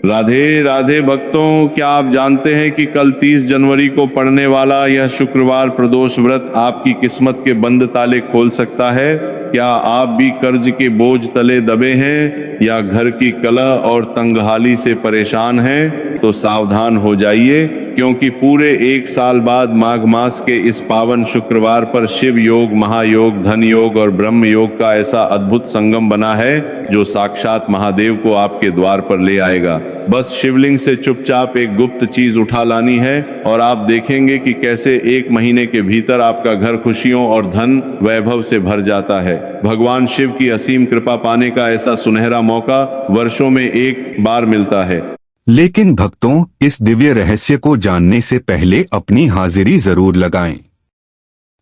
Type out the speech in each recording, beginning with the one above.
राधे राधे भक्तों, क्या आप जानते हैं कि कल 30 जनवरी को पड़ने वाला यह शुक्रवार प्रदोष व्रत आपकी किस्मत के बंद ताले खोल सकता है। क्या आप भी कर्ज के बोझ तले दबे हैं या घर की कलह और तंगहाली से परेशान हैं? तो सावधान हो जाइए, क्योंकि पूरे 1 साल बाद माघ मास के इस पावन शुक्रवार पर शिव योग, महायोग, धन योग और ब्रह्म योग का ऐसा अद्भुत संगम बना है जो साक्षात महादेव को आपके द्वार पर ले आएगा। बस शिवलिंग से चुपचाप एक गुप्त चीज उठा लानी है और आप देखेंगे कि कैसे 1 महीने के भीतर आपका घर खुशियों और धन वैभव से भर जाता है। भगवान शिव की असीम कृपा पाने का ऐसा सुनहरा मौका वर्षों में एक बार मिलता है। लेकिन भक्तों, इस दिव्य रहस्य को जानने से पहले अपनी हाजिरी जरूर लगाएं।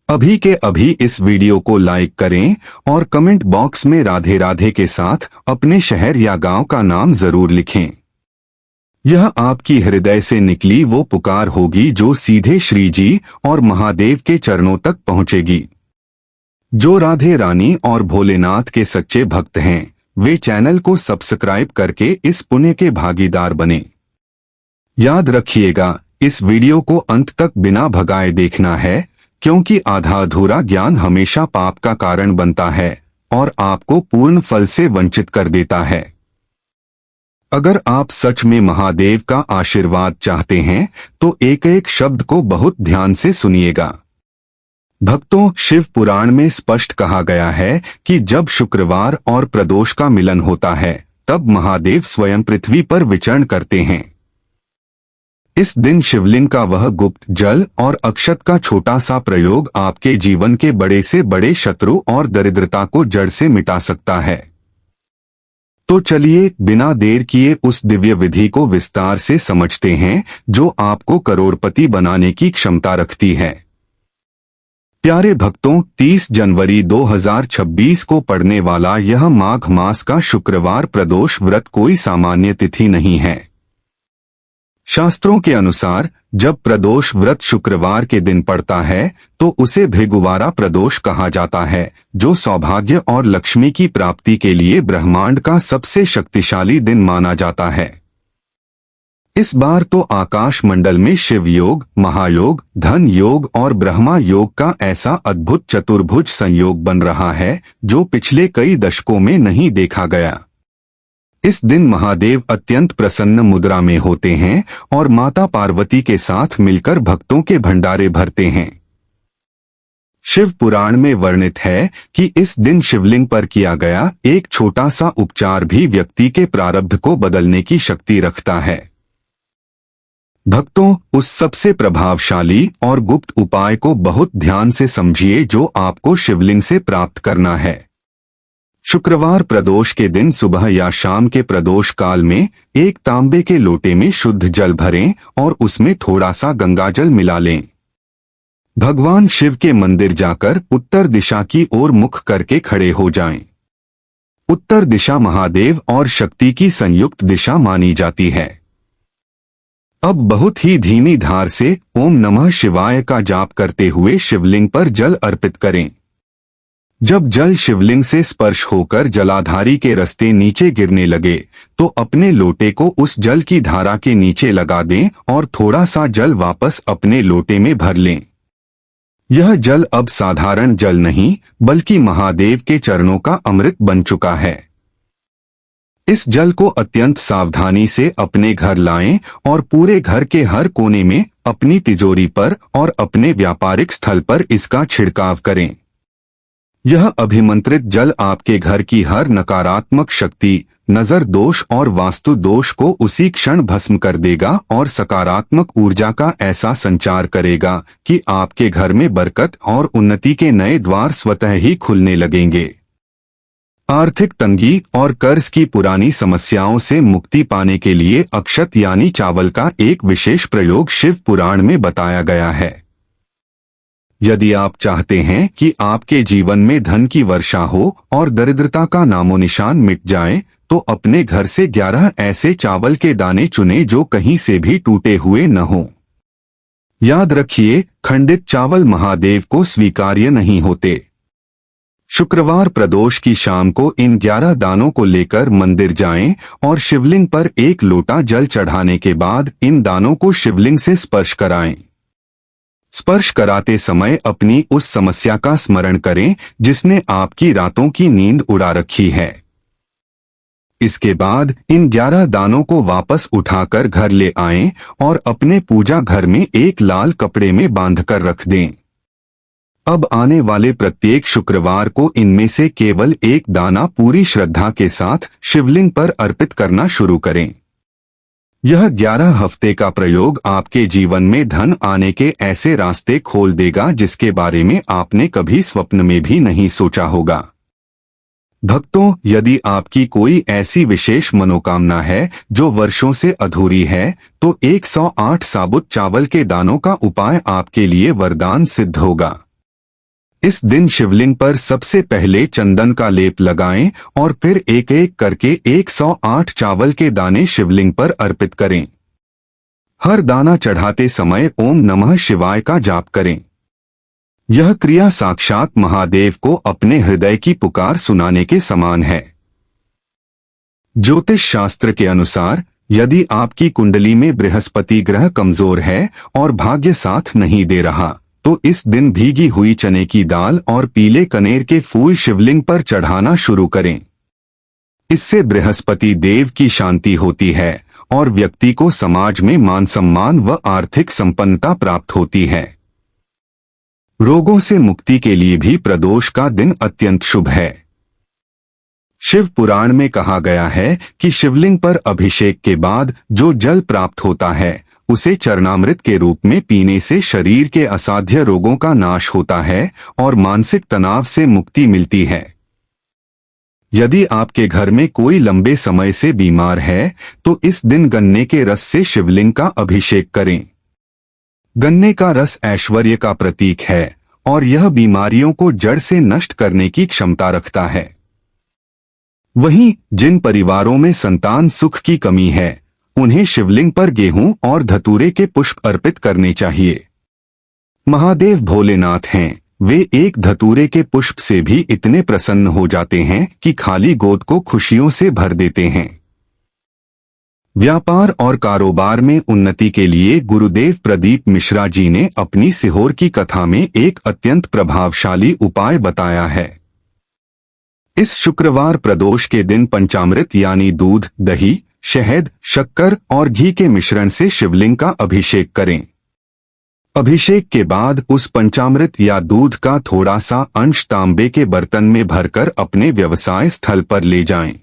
अभी के अभी इस वीडियो को लाइक करें और कमेंट बॉक्स में राधे राधे के साथ अपने शहर या गांव का नाम जरूर लिखें। यह आपकी हृदय से निकली वो पुकार होगी जो सीधे श्री जी और महादेव के चरणों तक पहुंचेगी। जो राधे रानी और भोलेनाथ के सच्चे भक्त हैं, वे चैनल को सब्सक्राइब करके इस पुण्य के भागीदार बने। याद रखिएगा, इस वीडियो को अंत तक बिना भगाए देखना है, क्योंकि आधा अधूरा ज्ञान हमेशा पाप का कारण बनता है और आपको पूर्ण फल से वंचित कर देता है। अगर आप सच में महादेव का आशीर्वाद चाहते हैं तो एक एक शब्द को बहुत ध्यान से सुनिएगा। भक्तों, शिव पुराण में स्पष्ट कहा गया है कि जब शुक्रवार और प्रदोष का मिलन होता है, तब महादेव स्वयं पृथ्वी पर विचरण करते हैं। इस दिन शिवलिंग का वह गुप्त जल और अक्षत का छोटा सा प्रयोग आपके जीवन के बड़े से बड़े शत्रु और दरिद्रता को जड़ से मिटा सकता है। तो चलिए बिना देर किए उस दिव्य विधि को विस्तार से समझते हैं जो आपको करोड़पति बनाने की क्षमता रखती है। प्यारे भक्तों, 30 जनवरी 2026 को पड़ने वाला यह माघ मास का शुक्रवार प्रदोष व्रत कोई सामान्य तिथि नहीं है। शास्त्रों के अनुसार जब प्रदोष व्रत शुक्रवार के दिन पड़ता है तो उसे भृगुवारा प्रदोष कहा जाता है, जो सौभाग्य और लक्ष्मी की प्राप्ति के लिए ब्रह्मांड का सबसे शक्तिशाली दिन माना जाता है। इस बार तो आकाश मंडल में शिव योग, महायोग, धन योग और ब्रह्मा योग का ऐसा अद्भुत चतुर्भुज संयोग बन रहा है जो पिछले कई दशकों में नहीं देखा गया। इस दिन महादेव अत्यंत प्रसन्न मुद्रा में होते हैं और माता पार्वती के साथ मिलकर भक्तों के भंडारे भरते हैं। शिव पुराण में वर्णित है कि इस दिन शिवलिंग पर किया गया एक छोटा सा उपचार भी व्यक्ति के प्रारब्ध को बदलने की शक्ति रखता है। भक्तों, उस सबसे प्रभावशाली और गुप्त उपाय को बहुत ध्यान से समझिए जो आपको शिवलिंग से प्राप्त करना है। शुक्रवार प्रदोष के दिन सुबह या शाम के प्रदोष काल में एक तांबे के लोटे में शुद्ध जल भरें और उसमें थोड़ा सा गंगाजल मिला लें। भगवान शिव के मंदिर जाकर उत्तर दिशा की ओर मुख करके खड़े हो जाएं। उत्तर दिशा महादेव और शक्ति की संयुक्त दिशा मानी जाती है। अब बहुत ही धीमी धार से ओम नमः शिवाय का जाप करते हुए शिवलिंग पर जल अर्पित करें। जब जल शिवलिंग से स्पर्श होकर जलाधारी के रास्ते नीचे गिरने लगे तो अपने लोटे को उस जल की धारा के नीचे लगा दें और थोड़ा सा जल वापस अपने लोटे में भर लें। यह जल अब साधारण जल नहीं बल्कि महादेव के चरणों का अमृत बन चुका है। इस जल को अत्यंत सावधानी से अपने घर लाएं और पूरे घर के हर कोने में, अपनी तिजोरी पर और अपने व्यापारिक स्थल पर इसका छिड़काव करें। यह अभिमंत्रित जल आपके घर की हर नकारात्मक शक्ति, नजर दोष और वास्तु दोष को उसी क्षण भस्म कर देगा और सकारात्मक ऊर्जा का ऐसा संचार करेगा कि आपके घर में बरकत और उन्नति के नए द्वार स्वतः ही खुलने लगेंगे। आर्थिक तंगी और कर्ज की पुरानी समस्याओं से मुक्ति पाने के लिए अक्षत यानी चावल का एक विशेष प्रयोग शिव पुराण में बताया गया है। यदि आप चाहते हैं कि आपके जीवन में धन की वर्षा हो और दरिद्रता का नामो निशान मिट जाए, तो अपने घर से 11 ऐसे चावल के दाने चुनें जो कहीं से भी टूटे हुए न हों। याद रखिए, खंडित चावल महादेव को स्वीकार्य नहीं होते। शुक्रवार प्रदोष की शाम को इन 11 दानों को लेकर मंदिर जाएं और शिवलिंग पर एक लोटा जल चढ़ाने के बाद इन दानों को शिवलिंग से स्पर्श कराएं। स्पर्श कराते समय अपनी उस समस्या का स्मरण करें जिसने आपकी रातों की नींद उड़ा रखी है। इसके बाद इन 11 दानों को वापस उठाकर घर ले आएं और अपने पूजा घर में एक लाल कपड़े में बांधकर रख दें। अब आने वाले प्रत्येक शुक्रवार को इनमें से केवल एक दाना पूरी श्रद्धा के साथ शिवलिंग पर अर्पित करना शुरू करें। यह 11 हफ्ते का प्रयोग आपके जीवन में धन आने के ऐसे रास्ते खोल देगा जिसके बारे में आपने कभी स्वप्न में भी नहीं सोचा होगा। भक्तों, यदि आपकी कोई ऐसी विशेष मनोकामना है जो वर्षों से अधूरी है, तो 108 साबुत चावल के दानों का उपाय आपके लिए वरदान सिद्ध होगा। इस दिन शिवलिंग पर सबसे पहले चंदन का लेप लगाएं और फिर एक एक करके 108 चावल के दाने शिवलिंग पर अर्पित करें। हर दाना चढ़ाते समय ओम नमः शिवाय का जाप करें। यह क्रिया साक्षात महादेव को अपने हृदय की पुकार सुनाने के समान है। ज्योतिष शास्त्र के अनुसार यदि आपकी कुंडली में बृहस्पति ग्रह कमजोर है और भाग्य साथ नहीं दे रहा, तो इस दिन भीगी हुई चने की दाल और पीले कनेर के फूल शिवलिंग पर चढ़ाना शुरू करें। इससे बृहस्पति देव की शांति होती है और व्यक्ति को समाज में मान सम्मान व आर्थिक संपन्नता प्राप्त होती है। रोगों से मुक्ति के लिए भी प्रदोष का दिन अत्यंत शुभ है। शिव पुराण में कहा गया है कि शिवलिंग पर अभिषेक के बाद जो जल प्राप्त होता है उसे चरणामृत के रूप में पीने से शरीर के असाध्य रोगों का नाश होता है और मानसिक तनाव से मुक्ति मिलती है। यदि आपके घर में कोई लंबे समय से बीमार है तो इस दिन गन्ने के रस से शिवलिंग का अभिषेक करें। गन्ने का रस ऐश्वर्य का प्रतीक है और यह बीमारियों को जड़ से नष्ट करने की क्षमता रखता है। वहीं जिन परिवारों में संतान सुख की कमी है उन्हें शिवलिंग पर गेहूं और धतूरे के पुष्प अर्पित करने चाहिए। महादेव भोलेनाथ हैं, वे एक धतूरे के पुष्प से भी इतने प्रसन्न हो जाते हैं कि खाली गोद को खुशियों से भर देते हैं। व्यापार और कारोबार में उन्नति के लिए गुरुदेव प्रदीप मिश्रा जी ने अपनी सिहोर की कथा में एक अत्यंत प्रभावशाली उपाय बताया है। इस शुक्रवार प्रदोष के दिन पंचामृत यानी दूध, दही, शहद, शक्कर और घी के मिश्रण से शिवलिंग का अभिषेक करें। अभिषेक के बाद उस पंचामृत या दूध का थोड़ा सा अंश तांबे के बर्तन में भरकर अपने व्यवसाय स्थल पर ले जाएं।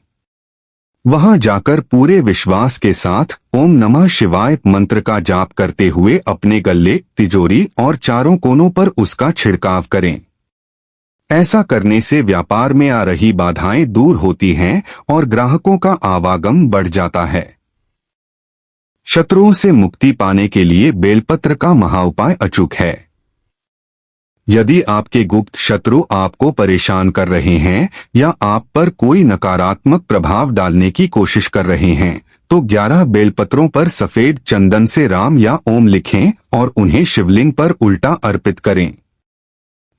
वहां जाकर पूरे विश्वास के साथ ओम नमः शिवाय मंत्र का जाप करते हुए अपने गले, तिजोरी और चारों कोनों पर उसका छिड़काव करें। ऐसा करने से व्यापार में आ रही बाधाएं दूर होती हैं और ग्राहकों का आवागम बढ़ जाता है। शत्रुओं से मुक्ति पाने के लिए बेलपत्र का महाउपाय अचूक है। यदि आपके गुप्त शत्रु आपको परेशान कर रहे हैं या आप पर कोई नकारात्मक प्रभाव डालने की कोशिश कर रहे हैं, तो 11 बेलपत्रों पर सफेद चंदन से राम या ओम लिखें और उन्हें शिवलिंग पर उल्टा अर्पित करें।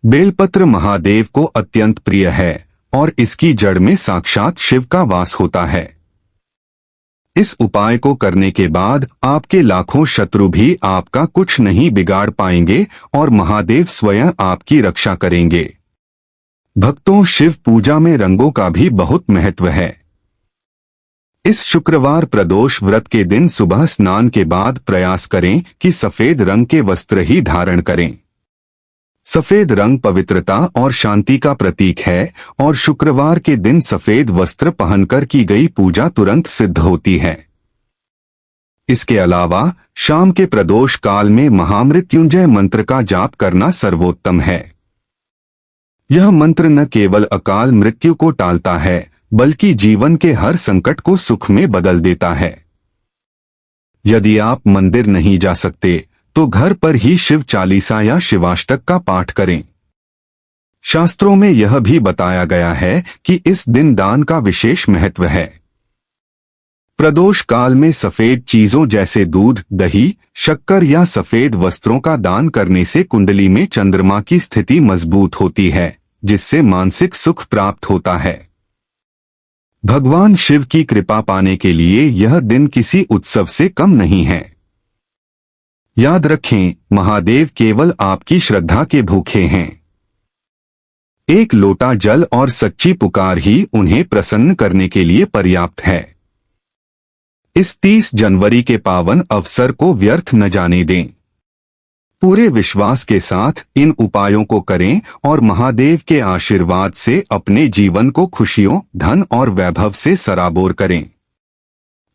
बेलपत्र महादेव को अत्यंत प्रिय है और इसकी जड़ में साक्षात शिव का वास होता है। इस उपाय को करने के बाद आपके लाखों शत्रु भी आपका कुछ नहीं बिगाड़ पाएंगे और महादेव स्वयं आपकी रक्षा करेंगे। भक्तों, शिव पूजा में रंगों का भी बहुत महत्व है। इस शुक्रवार प्रदोष व्रत के दिन सुबह स्नान के बाद प्रयास करें कि सफेद रंग के वस्त्र ही धारण करें। सफेद रंग पवित्रता और शांति का प्रतीक है और शुक्रवार के दिन सफेद वस्त्र पहनकर की गई पूजा तुरंत सिद्ध होती है। इसके अलावा शाम के प्रदोष काल में महामृत्युंजय मंत्र का जाप करना सर्वोत्तम है। यह मंत्र न केवल अकाल मृत्यु को टालता है बल्कि जीवन के हर संकट को सुख में बदल देता है। यदि आप मंदिर नहीं जा सकते तो घर पर ही शिव चालीसा या शिवाष्टक का पाठ करें। शास्त्रों में यह भी बताया गया है कि इस दिन दान का विशेष महत्व है। प्रदोष काल में सफेद चीजों जैसे दूध, दही, शक्कर या सफेद वस्त्रों का दान करने से कुंडली में चंद्रमा की स्थिति मजबूत होती है, जिससे मानसिक सुख प्राप्त होता है। भगवान शिव की कृपा पाने के लिए यह दिन किसी उत्सव से कम नहीं है। याद रखें, महादेव केवल आपकी श्रद्धा के भूखे हैं। एक लोटा जल और सच्ची पुकार ही उन्हें प्रसन्न करने के लिए पर्याप्त है। इस 30 जनवरी के पावन अवसर को व्यर्थ न जाने दें। पूरे विश्वास के साथ इन उपायों को करें और महादेव के आशीर्वाद से अपने जीवन को खुशियों, धन और वैभव से सराबोर करें।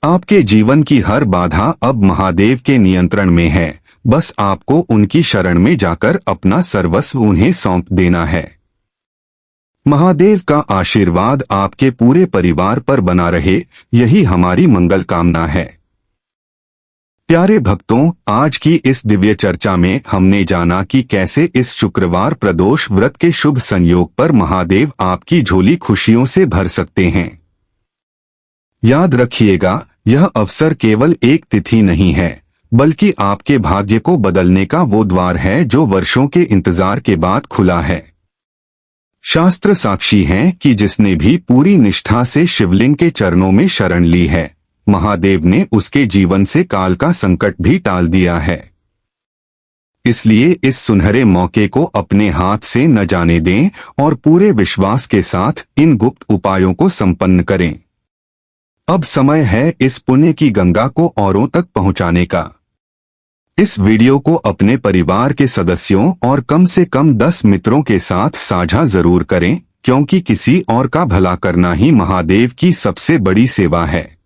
आपके जीवन की हर बाधा अब महादेव के नियंत्रण में है, बस आपको उनकी शरण में जाकर अपना सर्वस्व उन्हें सौंप देना है। महादेव का आशीर्वाद आपके पूरे परिवार पर बना रहे, यही हमारी मंगल कामना है। प्यारे भक्तों, आज की इस दिव्य चर्चा में हमने जाना कि कैसे इस शुक्रवार प्रदोष व्रत के शुभ संयोग पर महादेव आपकी झोली खुशियों से भर सकते हैं। याद रखिएगा, यह अवसर केवल एक तिथि नहीं है, बल्कि आपके भाग्य को बदलने का वो द्वार है जो वर्षों के इंतजार के बाद खुला है। शास्त्र साक्षी हैं कि जिसने भी पूरी निष्ठा से शिवलिंग के चरणों में शरण ली है, महादेव ने उसके जीवन से काल का संकट भी टाल दिया है। इसलिए इस सुनहरे मौके को अपने हाथ से न जाने दें और पूरे विश्वास के साथ इन गुप्त उपायों को संपन्न करें। अब समय है इस पुण्य की गंगा को औरों तक पहुंचाने का। इस वीडियो को अपने परिवार के सदस्यों और कम से कम 10 मित्रों के साथ साझा जरूर करें, क्योंकि किसी और का भला करना ही महादेव की सबसे बड़ी सेवा है।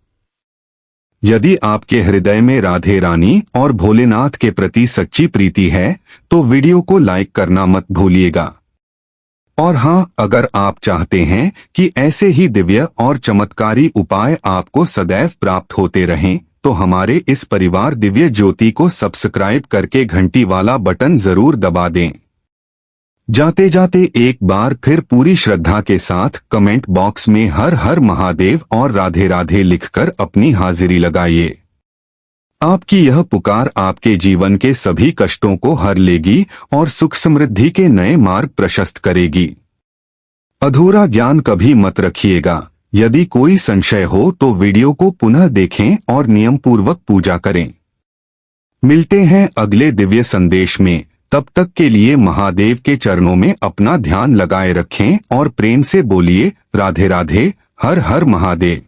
यदि आपके हृदय में राधे रानी और भोलेनाथ के प्रति सच्ची प्रीति है, तो वीडियो को लाइक करना मत भूलिएगा। और हाँ, अगर आप चाहते हैं कि ऐसे ही दिव्य और चमत्कारी उपाय आपको सदैव प्राप्त होते रहें, तो हमारे इस परिवार दिव्य ज्योति को सब्सक्राइब करके घंटी वाला बटन जरूर दबा दें। जाते जाते एक बार फिर पूरी श्रद्धा के साथ कमेंट बॉक्स में हर हर महादेव और राधे राधे लिखकर अपनी हाजिरी लगाइए। आपकी यह पुकार आपके जीवन के सभी कष्टों को हर लेगी और सुख समृद्धि के नए मार्ग प्रशस्त करेगी। अधूरा ज्ञान कभी मत रखिएगा। यदि कोई संशय हो तो वीडियो को पुनः देखें और नियम पूर्वक पूजा करें। मिलते हैं अगले दिव्य संदेश में। तब तक के लिए महादेव के चरणों में अपना ध्यान लगाए रखें और प्रेम से बोलिए राधे राधे, हर हर महादेव।